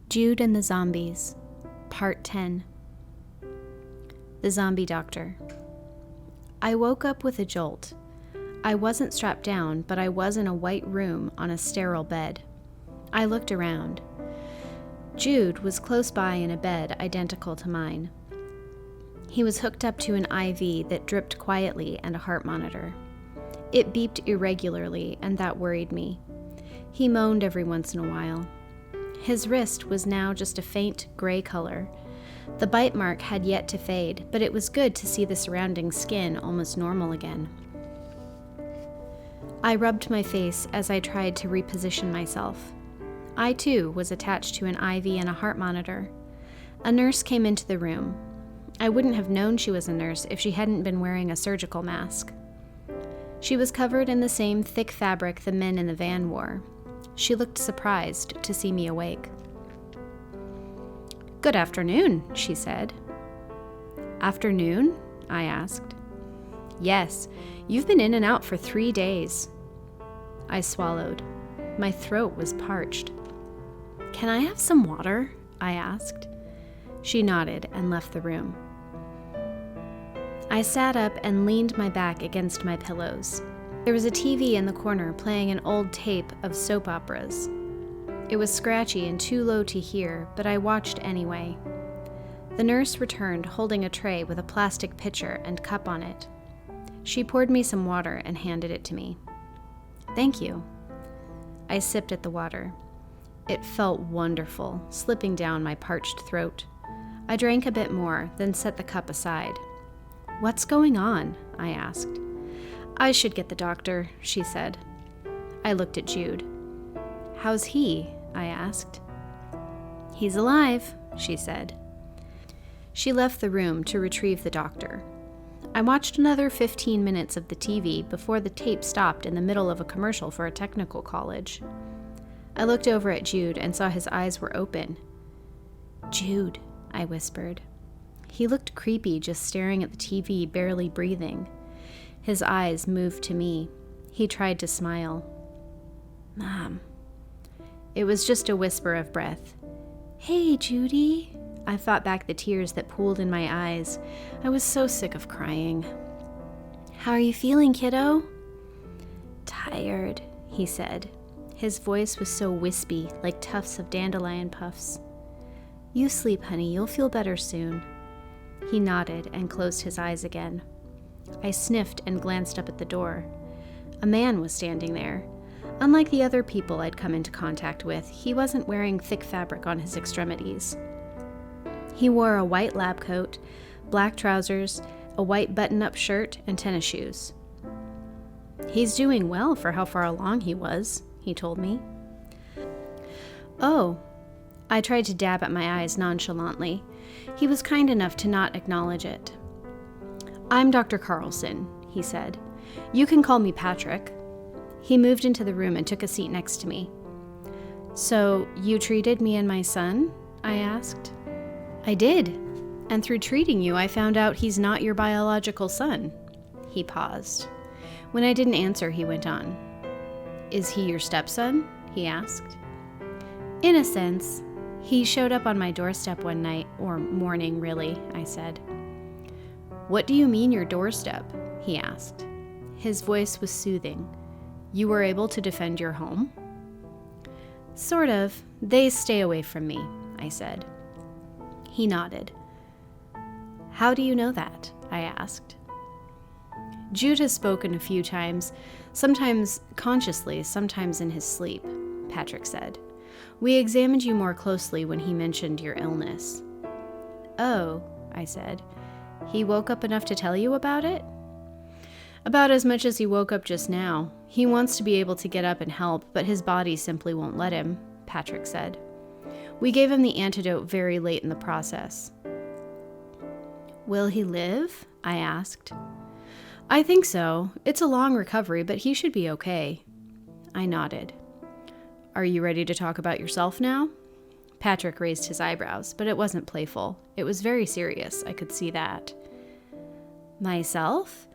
Jude and the Zombies, Part 10. The Zombie Doctor. I woke up with a jolt. I wasn't strapped down, but I was in a white room on a sterile bed. I looked around. Jude was close by in a bed identical to mine. He was hooked up to an IV that dripped quietly and a heart monitor. It beeped irregularly, and that worried me. He moaned every once in a while. His wrist was now just a faint gray color. The bite mark had yet to fade, but it was good to see the surrounding skin almost normal again. I rubbed my face as I tried to reposition myself. I, too, was attached to an IV and a heart monitor. A nurse came into the room. I wouldn't have known she was a nurse if she hadn't been wearing a surgical mask. She was covered in the same thick fabric the men in the van wore. She looked surprised to see me awake. "Good afternoon," she said. "Afternoon?" I asked. "Yes, you've been in and out for 3 days." I swallowed. My throat was parched. "Can I have some water?" I asked. She nodded and left the room. I sat up and leaned my back against my pillows. There was a TV in the corner playing an old tape of soap operas. It was scratchy and too low to hear, but I watched anyway. The nurse returned holding a tray with a plastic pitcher and cup on it. She poured me some water and handed it to me. "Thank you." I sipped at the water. It felt wonderful, slipping down my parched throat. I drank a bit more, then set the cup aside. "What's going on?" I asked. "I should get the doctor," she said. I looked at Jude. "How's he?" I asked. "He's alive," she said. She left the room to retrieve the doctor. I watched another 15 minutes of the TV before the tape stopped in the middle of a commercial for a technical college. I looked over at Jude and saw his eyes were open. "Jude," I whispered. He looked creepy, just staring at the TV, barely breathing. His eyes moved to me. He tried to smile. "Mom." It was just a whisper of breath. "Hey, Judy." I fought back the tears that pooled in my eyes. I was so sick of crying. "How are you feeling, kiddo?" "Tired," he said. His voice was so wispy, like tufts of dandelion puffs. "You sleep, honey. You'll feel better soon." He nodded and closed his eyes again. I sniffed and glanced up at the door. A man was standing there. Unlike the other people I'd come into contact with, he wasn't wearing thick fabric on his extremities. He wore a white lab coat, black trousers, a white button-up shirt, and tennis shoes. "He's doing well for how far along he was," he told me. "Oh." I tried to dab at my eyes nonchalantly. He was kind enough to not acknowledge it. "I'm Dr. Carlson," he said. "You can call me Patrick." He moved into the room and took a seat next to me. "So, you treated me and my son?" I asked. "I did. And through treating you, I found out he's not your biological son." He paused. When I didn't answer, he went on. "Is he your stepson?" he asked. "In a sense. He showed up on my doorstep one night, or morning, really," I said. "What do you mean your doorstep?" he asked. His voice was soothing. "You were able to defend your home?" "Sort of. They stay away from me," I said. He nodded. "How do you know that?" I asked. "Jude has spoken a few times, sometimes consciously, sometimes in his sleep," Patrick said. "We examined you more closely when he mentioned your illness." "Oh," I said. "He woke up enough to tell you about it?" "About as much as he woke up just now. He wants to be able to get up and help, but his body simply won't let him," Patrick said. "We gave him the antidote very late in the process." "Will he live?" I asked. "I think so. It's a long recovery, but he should be okay." I nodded. "Are you ready to talk about yourself now?" Patrick raised his eyebrows, but it wasn't playful. It was very serious, I could see that. "Myself?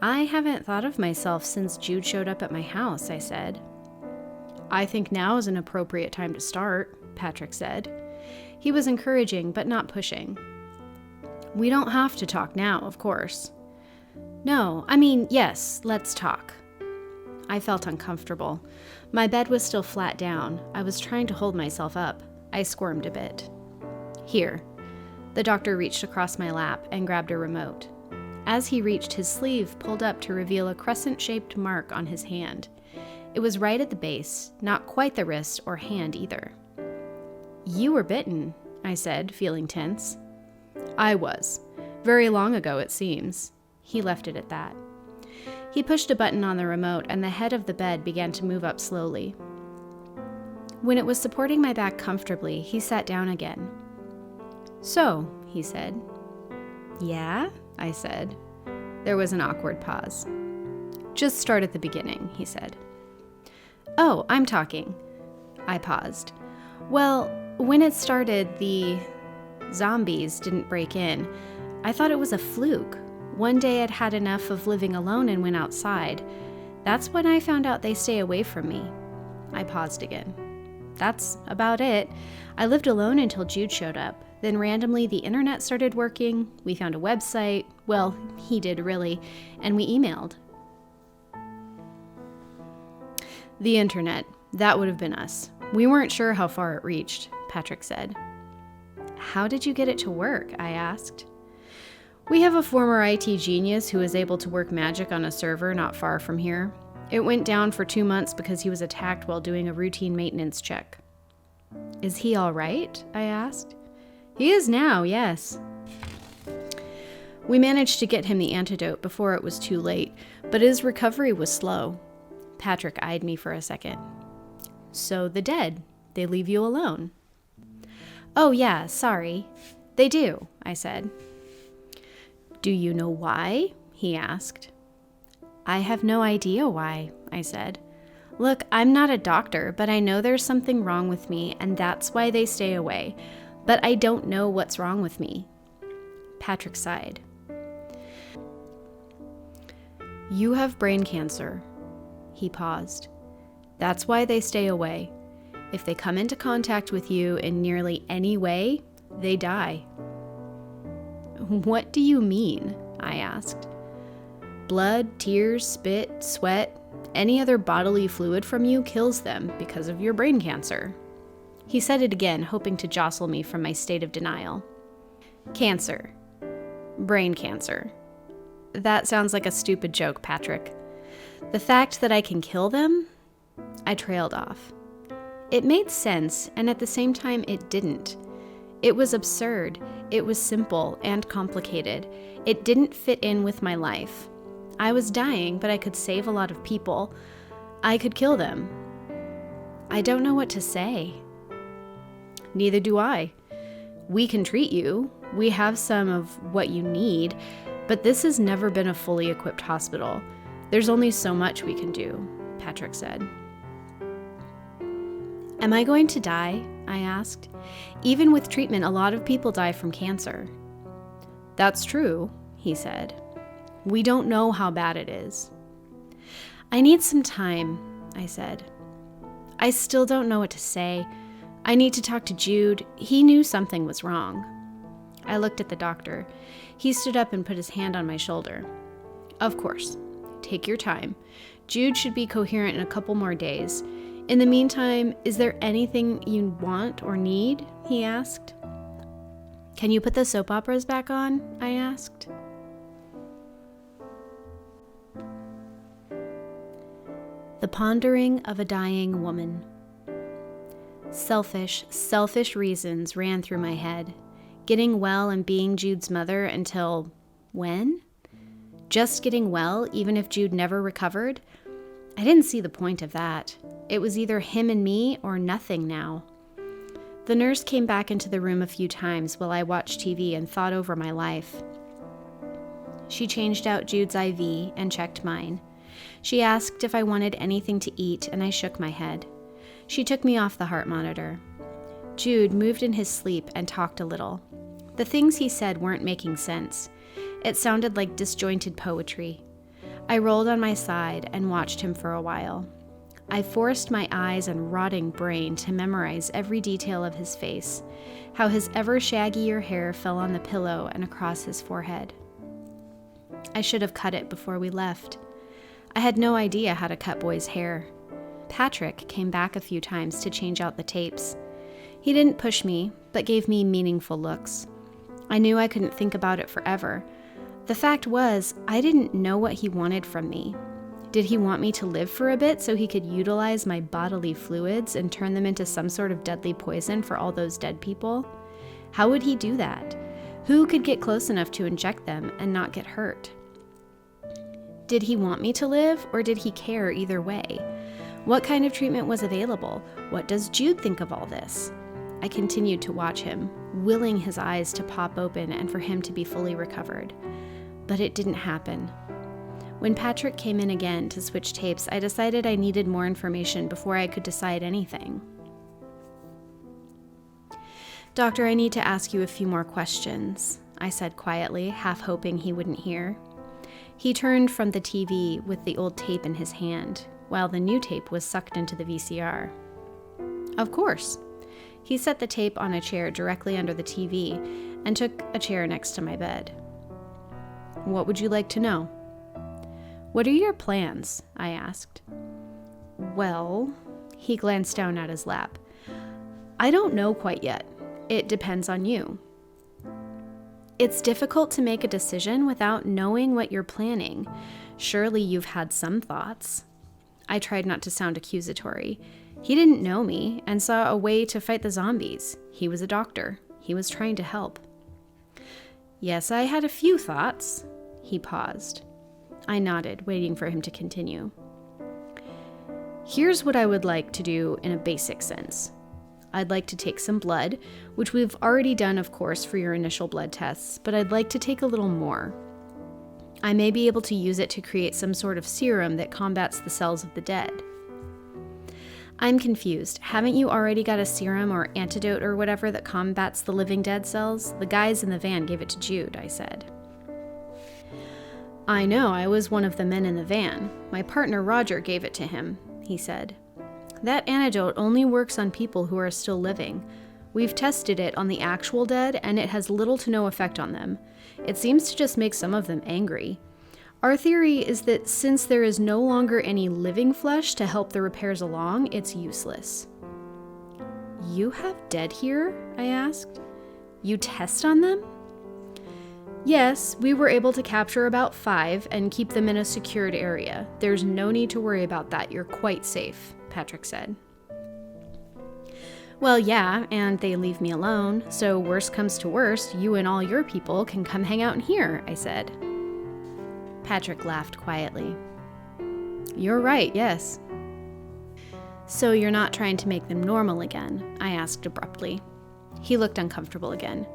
I haven't thought of myself since Jude showed up at my house," I said. "I think now is an appropriate time to start," Patrick said. He was encouraging, but not pushing. "We don't have to talk now, of course." "No, I mean, yes, let's talk." I felt uncomfortable. My bed was still flat down. I was trying to hold myself up. I squirmed a bit. "Here." The doctor reached across my lap and grabbed a remote. As he reached, his sleeve pulled up to reveal a crescent-shaped mark on his hand. It was right at the base, not quite the wrist or hand either. "You were bitten," I said, feeling tense. "I was. Very long ago, it seems." He left it at that. He pushed a button on the remote, and the head of the bed began to move up slowly. When it was supporting my back comfortably, he sat down again. "So," he said. "Yeah?" I said. There was an awkward pause. "Just start at the beginning," he said. "Oh, I'm talking." I paused. "Well, when it started, the zombies didn't break in. I thought it was a fluke. One day I'd had enough of living alone and went outside. That's when I found out they stay away from me." I paused again. "That's about it. I lived alone until Jude showed up. Then randomly the internet started working. We found a website. Well, he did really. And we emailed." "The internet. That would have been us. We weren't sure how far it reached," Patrick said. "How did you get it to work?" I asked. "We have a former IT genius who was able to work magic on a server not far from here. It went down for 2 months because he was attacked while doing a routine maintenance check." "Is he all right?" I asked. "He is now, yes. We managed to get him the antidote before it was too late, but his recovery was slow." Patrick eyed me for a second. "So the dead, they leave you alone?" "Oh yeah, sorry. They do," I said. "Do you know why?" he asked. "I have no idea why," I said. "Look, I'm not a doctor, but I know there's something wrong with me, and that's why they stay away. But I don't know what's wrong with me." Patrick sighed. "You have brain cancer." He paused. "That's why they stay away. If they come into contact with you in nearly any way, they die." "What do you mean?" I asked. "Blood, tears, spit, sweat, any other bodily fluid from you kills them because of your brain cancer." He said it again, hoping to jostle me from my state of denial. "Cancer. Brain cancer. That sounds like a stupid joke, Patrick. The fact that I can kill them?" I trailed off. It made sense, and at the same time it didn't. It was absurd. It was simple and complicated. It didn't fit in with my life. I was dying, but I could save a lot of people. I could kill them. I don't know what to say. "Neither do I. We can treat you. We have some of what you need, but this has never been a fully equipped hospital. There's only so much we can do," Patrick said. "Am I going to die?" I asked. "Even with treatment, a lot of people die from cancer." "That's true," he said. "We don't know how bad it is." "I need some time," I said. "I still don't know what to say. I need to talk to Jude. He knew something was wrong." I looked at the doctor. He stood up and put his hand on my shoulder. "Of course. Take your time. Jude should be coherent in a couple more days. In the meantime, is there anything you want or need?" he asked. "Can you put the soap operas back on?" I asked. The Pondering of a Dying Woman. Selfish reasons ran through my head. Getting well and being Jude's mother until when? Just getting well, even if Jude never recovered? I didn't see the point of that. It was either him and me or nothing now. The nurse came back into the room a few times while I watched TV and thought over my life. She changed out Jude's IV and checked mine. She asked if I wanted anything to eat, and I shook my head. She took me off the heart monitor. Jude moved in his sleep and talked a little. The things he said weren't making sense. It sounded like disjointed poetry. I rolled on my side and watched him for a while. I forced my eyes and rotting brain to memorize every detail of his face, how his ever shaggier hair fell on the pillow and across his forehead. I should have cut it before we left. I had no idea how to cut boys' hair. Patrick came back a few times to change out the tapes. He didn't push me, but gave me meaningful looks. I knew I couldn't think about it forever. The fact was, I didn't know what he wanted from me. Did he want me to live for a bit so he could utilize my bodily fluids and turn them into some sort of deadly poison for all those dead people? How would he do that? Who could get close enough to inject them and not get hurt? Did he want me to live, or did he care either way? What kind of treatment was available? What does Jude think of all this? I continued to watch him, willing his eyes to pop open and for him to be fully recovered. But it didn't happen. When Patrick came in again to switch tapes, I decided I needed more information before I could decide anything. "Doctor, I need to ask you a few more questions," I said quietly, half hoping he wouldn't hear. He turned from the TV with the old tape in his hand, while the new tape was sucked into the VCR. "Of course." He set the tape on a chair directly under the TV and took a chair next to my bed. "What would you like to know?" "What are your plans?" I asked. "Well," he glanced down at his lap, "I don't know quite yet. It depends on you." It's difficult to make a decision without knowing what you're planning. Surely you've had some thoughts. I tried not to sound accusatory. He didn't know me and saw a way to fight the zombies. He was a doctor. He was trying to help. "Yes, I had a few thoughts." He paused. I nodded, waiting for him to continue. "Here's what I would like to do in a basic sense. I'd like to take some blood, which we've already done, of course, for your initial blood tests, but I'd like to take a little more. I may be able to use it to create some sort of serum that combats the cells of the dead." "I'm confused. Haven't you already got a serum or antidote or whatever that combats the living dead cells? The guys in the van gave it to Jude," I said. "I know, I was one of the men in the van. My partner Roger gave it to him," he said. "That antidote only works on people who are still living. We've tested it on the actual dead, and it has little to no effect on them. It seems to just make some of them angry. Our theory is that since there is no longer any living flesh to help the repairs along, it's useless." "You have dead here?" I asked. "You test on them?" "Yes, we were able to capture about 5 and keep them in a secured area. There's no need to worry about that. You're quite safe," Patrick said. "Well, yeah, and they leave me alone, so worst comes to worst, you and all your people can come hang out in here," I said. Patrick laughed quietly. "You're right, yes." "So you're not trying to make them normal again?" I asked abruptly. He looked uncomfortable again.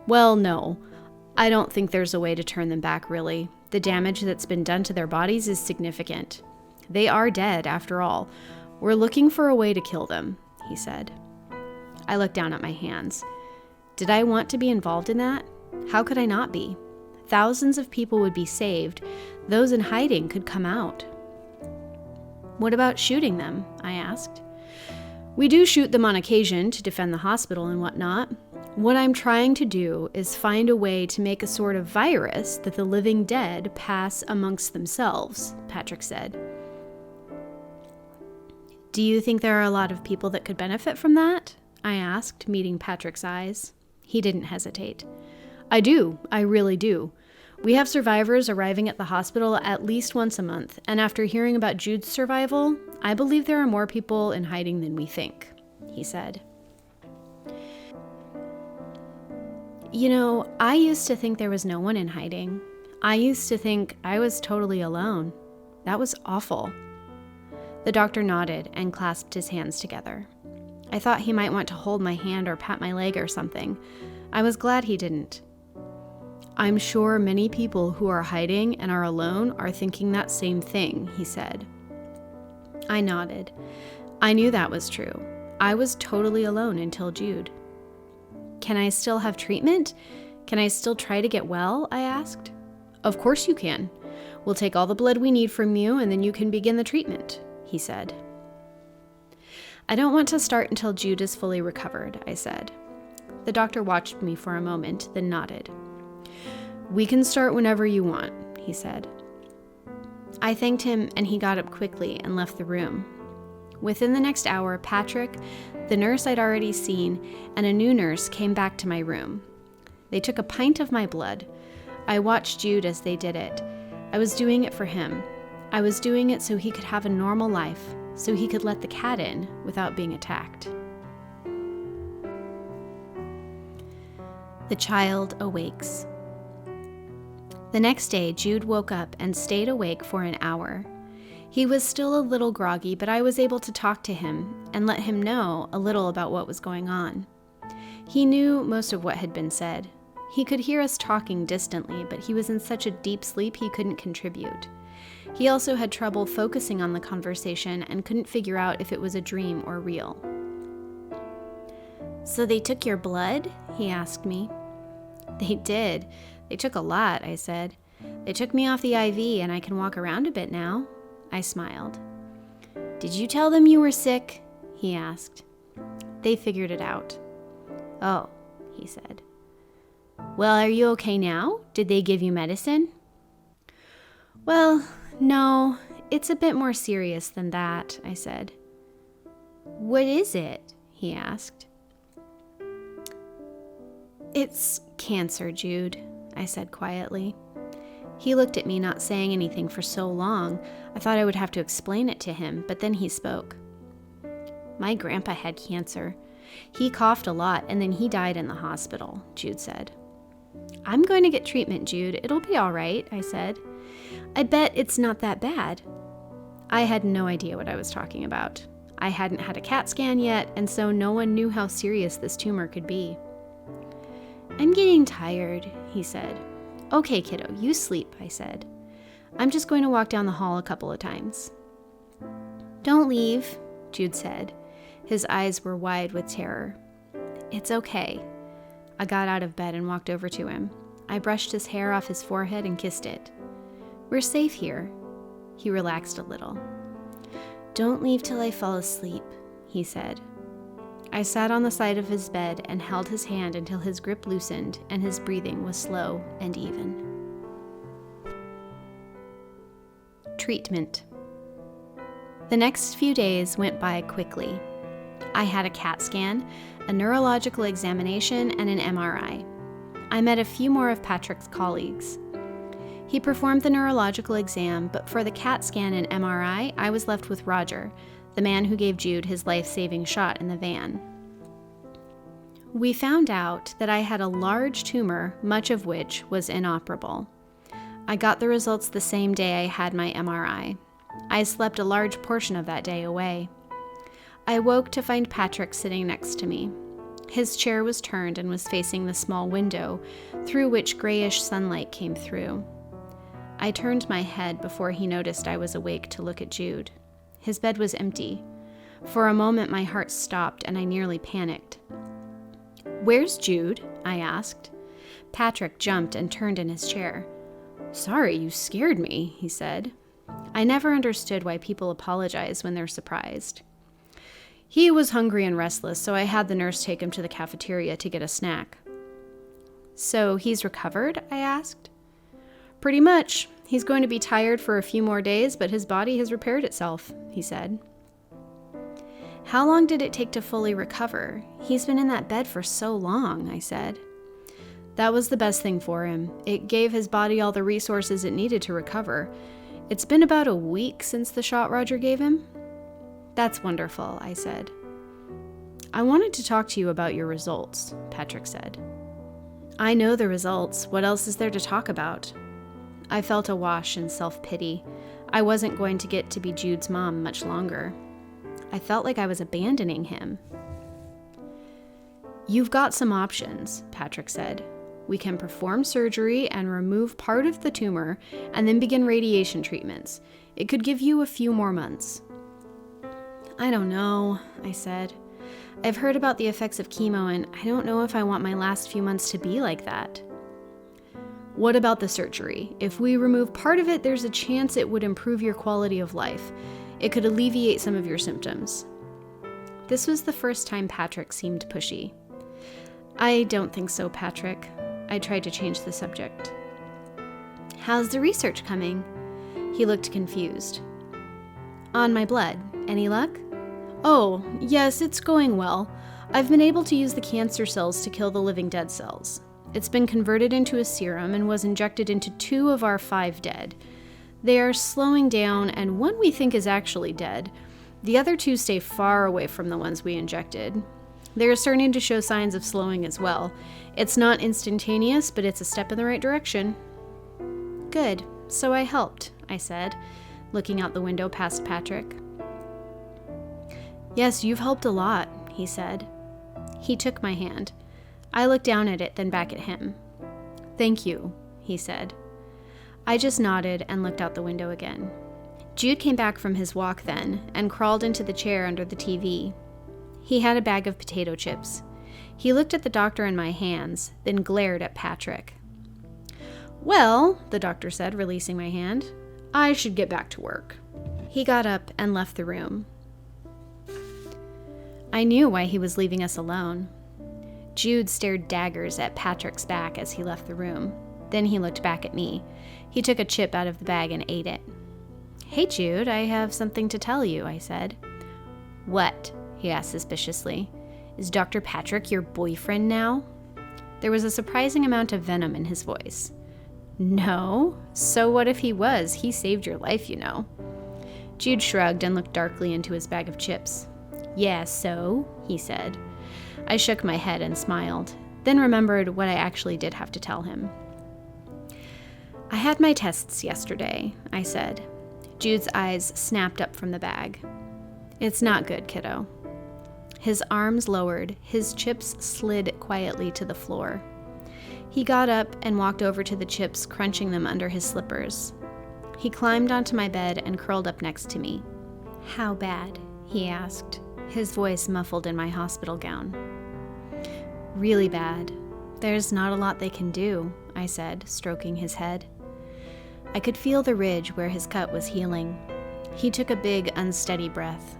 "Well, no. I don't think there's a way to turn them back, really. The damage that's been done to their bodies is significant. They are dead, after all. We're looking for a way to kill them," he said. I looked down at my hands. Did I want to be involved in that? How could I not be? Thousands of people would be saved. Those in hiding could come out. "What about shooting them?" I asked. "We do shoot them on occasion to defend the hospital and whatnot. What I'm trying to do is find a way to make a sort of virus that the living dead pass amongst themselves," Patrick said. "Do you think there are a lot of people that could benefit from that?" I asked, meeting Patrick's eyes. He didn't hesitate. "I do. I really do. We have survivors arriving at the hospital at least once a month, and after hearing about Jude's survival, I believe there are more people in hiding than we think," he said. "You know, I used to think there was no one in hiding. I used to think I was totally alone. That was awful." The doctor nodded and clasped his hands together. I thought he might want to hold my hand or pat my leg or something. I was glad he didn't. "I'm sure many people who are hiding and are alone are thinking that same thing," he said. I nodded. I knew that was true. I was totally alone until Jude. "Can I still have treatment? Can I still try to get well?" I asked. "Of course you can. We'll take all the blood we need from you and then you can begin the treatment," he said. I don't want to start until Jude is fully recovered, I said. The doctor watched me for a moment, then nodded. We can start whenever you want, he said. I thanked him, and he got up quickly and left the room. Within the next hour, Patrick, the nurse I'd already seen, and a new nurse came back to my room. They took a pint of my blood. I watched Jude as they did it. I was doing it for him. I was doing it so he could have a normal life, so he could let the cat in without being attacked. The child awakes. The next day, Jude woke up and stayed awake for an hour. He was still a little groggy, but I was able to talk to him and let him know a little about what was going on. He knew most of what had been said. He could hear us talking distantly, but he was in such a deep sleep he couldn't contribute. He also had trouble focusing on the conversation and couldn't figure out if it was a dream or real. So they took your blood? He asked me. They did. They took a lot, I said. They took me off the IV and I can walk around a bit now. I smiled. Did you tell them you were sick? He asked. They figured it out. Oh, he said. Well, are you okay now? Did they give you medicine? Well, no, it's a bit more serious than that, I said. What is it? He asked. It's cancer, Jude, I said quietly. He looked at me, not saying anything for so long, I thought I would have to explain it to him, but then he spoke. My grandpa had cancer. He coughed a lot, and then he died in the hospital, Jude said. I'm going to get treatment, Jude. It'll be all right, I said. I bet it's not that bad. I had no idea what I was talking about. I hadn't had a CAT scan yet, and so no one knew how serious this tumor could be. I'm getting tired, he said. Okay, kiddo, you sleep, I said. I'm just going to walk down the hall a couple of times. Don't leave, Jude said. His eyes were wide with terror. It's okay. I got out of bed and walked over to him. I brushed his hair off his forehead and kissed it. We're safe here. He relaxed a little. Don't leave till I fall asleep, he said. I sat on the side of his bed and held his hand until his grip loosened and his breathing was slow and even. Treatment. The next few days went by quickly. I had a CAT scan, a neurological examination, and an MRI. I met a few more of Patrick's colleagues. He performed the neurological exam, but for the CAT scan and MRI, I was left with Roger, the man who gave Jude his life-saving shot in the van. We found out that I had a large tumor, much of which was inoperable. I got the results the same day I had my MRI. I slept a large portion of that day away. I woke to find Patrick sitting next to me. His chair was turned and was facing the small window, through which grayish sunlight came through. I turned my head before he noticed I was awake to look at Jude. His bed was empty. For a moment my heart stopped and I nearly panicked. Where's Jude? I asked. Patrick jumped and turned in his chair. Sorry, you scared me, he said. I never understood why people apologize when they're surprised. He was hungry and restless, so I had the nurse take him to the cafeteria to get a snack. So he's recovered? I asked. Pretty much. He's going to be tired for a few more days, but his body has repaired itself, he said. How long did it take to fully recover? He's been in that bed for so long, I said. That was the best thing for him. It gave his body all the resources it needed to recover. It's been about a week since the shot Roger gave him. That's wonderful, I said. I wanted to talk to you about your results, Patrick said. I know the results. What else is there to talk about? I felt awash in self-pity. I wasn't going to get to be Jude's mom much longer. I felt like I was abandoning him. You've got some options, Patrick said. We can perform surgery and remove part of the tumor and then begin radiation treatments. It could give you a few more months. I don't know, I said. I've heard about the effects of chemo and I don't know if I want my last few months to be like that. What about the surgery? If we remove part of it, there's a chance it would improve your quality of life. It could alleviate some of your symptoms. This was the first time Patrick seemed pushy. I don't think so, Patrick. I tried to change the subject. How's the research coming? He looked confused. On my blood. Any luck? Oh, yes, it's going well. I've been able to use the cancer cells to kill the living dead cells. It's been converted into a serum and was injected into 2 of our 5 dead. They are slowing down, and one we think is actually dead. The other 2 stay far away from the ones we injected. They are starting to show signs of slowing as well. It's not instantaneous, but it's a step in the right direction. Good, so I helped, I said, looking out the window past Patrick. Yes, you've helped a lot, he said. He took my hand. I looked down at it, then back at him. Thank you, he said. I just nodded and looked out the window again. Jude came back from his walk then and crawled into the chair under the TV. He had a bag of potato chips. He looked at the doctor in my hands, then glared at Patrick. Well, the doctor said, releasing my hand, I should get back to work. He got up and left the room. I knew why he was leaving us alone. Jude stared daggers at Patrick's back as he left the room. Then he looked back at me. He took a chip out of the bag and ate it. Hey, Jude, I have something to tell you, I said. What? He asked suspiciously. Is Dr. Patrick your boyfriend now? There was a surprising amount of venom in his voice. No. So what if he was? He saved your life, you know. Jude shrugged and looked darkly into his bag of chips. Yeah, so, he said. I shook my head and smiled, then remembered what I actually did have to tell him. I had my tests yesterday, I said. Jude's eyes snapped up from the bag. It's not good, kiddo. His arms lowered, his chips slid quietly to the floor. He got up and walked over to the chips, crunching them under his slippers. He climbed onto my bed and curled up next to me. How bad? He asked, his voice muffled in my hospital gown. Really bad. There's not a lot they can do, I said, stroking his head. I could feel the ridge where his cut was healing. He took a big, unsteady breath.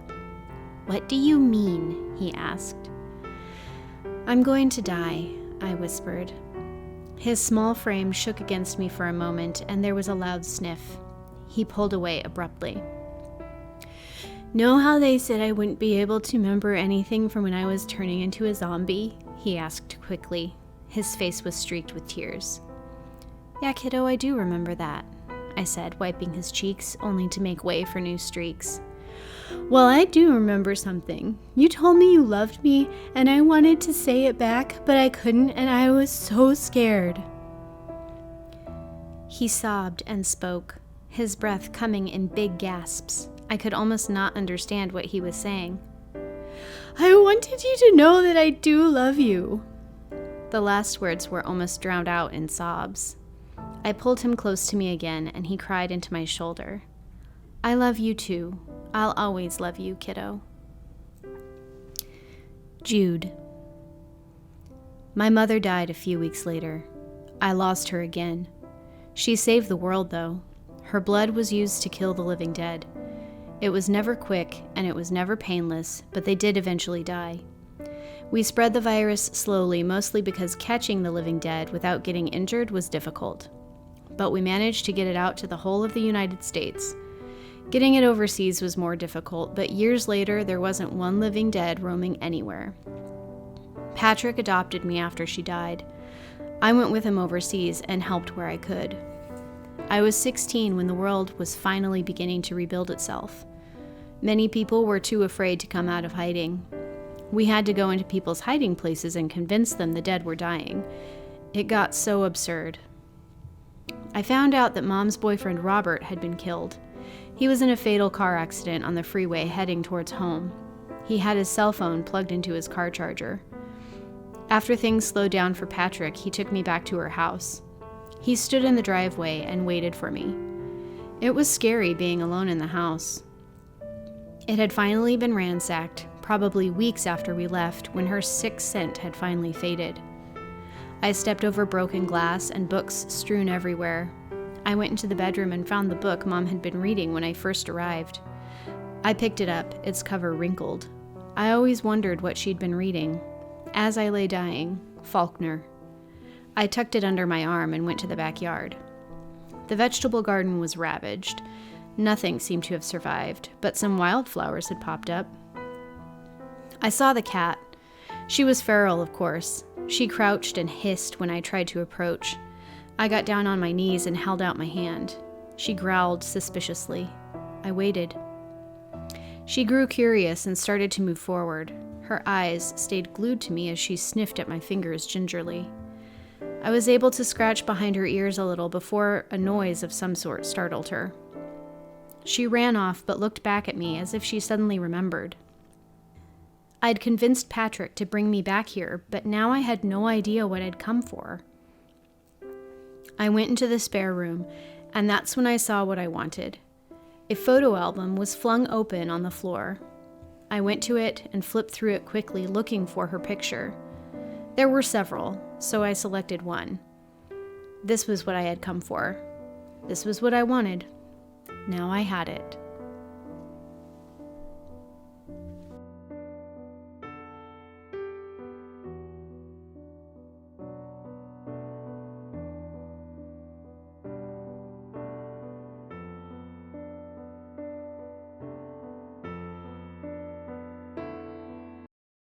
What do you mean? He asked. I'm going to die, I whispered. His small frame shook against me for a moment, and there was a loud sniff. He pulled away abruptly. Know how they said I wouldn't be able to remember anything from when I was turning into a zombie? He asked quickly. His face was streaked with tears. Yeah, kiddo, I do remember that, I said, wiping his cheeks, only to make way for new streaks. Well, I do remember something. You told me you loved me, and I wanted to say it back, but I couldn't, and I was so scared. He sobbed and spoke, his breath coming in big gasps. I could almost not understand what he was saying. I wanted you to know that I do love you. The last words were almost drowned out in sobs. I pulled him close to me again, and he cried into my shoulder. I love you too. I'll always love you, kiddo. Jude. My mother died a few weeks later. I lost her again. She saved the world, though. Her blood was used to kill the living dead. It was never quick, and it was never painless, but they did eventually die. We spread the virus slowly, mostly because catching the living dead without getting injured was difficult. But we managed to get it out to the whole of the United States. Getting it overseas was more difficult, but years later, there wasn't one living dead roaming anywhere. Patrick adopted me after she died. I went with him overseas and helped where I could. I was 16 when the world was finally beginning to rebuild itself. Many people were too afraid to come out of hiding. We had to go into people's hiding places and convince them the dead were dying. It got so absurd. I found out that Mom's boyfriend Robert had been killed. He was in a fatal car accident on the freeway heading towards home. He had his cell phone plugged into his car charger. After things slowed down for Patrick, he took me back to her house. He stood in the driveway and waited for me. It was scary being alone in the house. It had finally been ransacked, probably weeks after we left, when her sixth scent had finally faded. I stepped over broken glass and books strewn everywhere. I went into the bedroom and found the book Mom had been reading when I first arrived. I picked it up, its cover wrinkled. I always wondered what she'd been reading. As I lay dying, Faulkner. I tucked it under my arm and went to the backyard. The vegetable garden was ravaged. Nothing seemed to have survived, but some wildflowers had popped up. I saw the cat. She was feral, of course. She crouched and hissed when I tried to approach. I got down on my knees and held out my hand. She growled suspiciously. I waited. She grew curious and started to move forward. Her eyes stayed glued to me as she sniffed at my fingers gingerly. I was able to scratch behind her ears a little before a noise of some sort startled her. She ran off but looked back at me as if she suddenly remembered. I'd convinced Patrick to bring me back here, but now I had no idea what I'd come for. I went into the spare room, and that's when I saw what I wanted. A photo album was flung open on the floor. I went to it and flipped through it quickly, looking for her picture. There were several, so I selected one. This was what I had come for. This was what I wanted. Now I had it.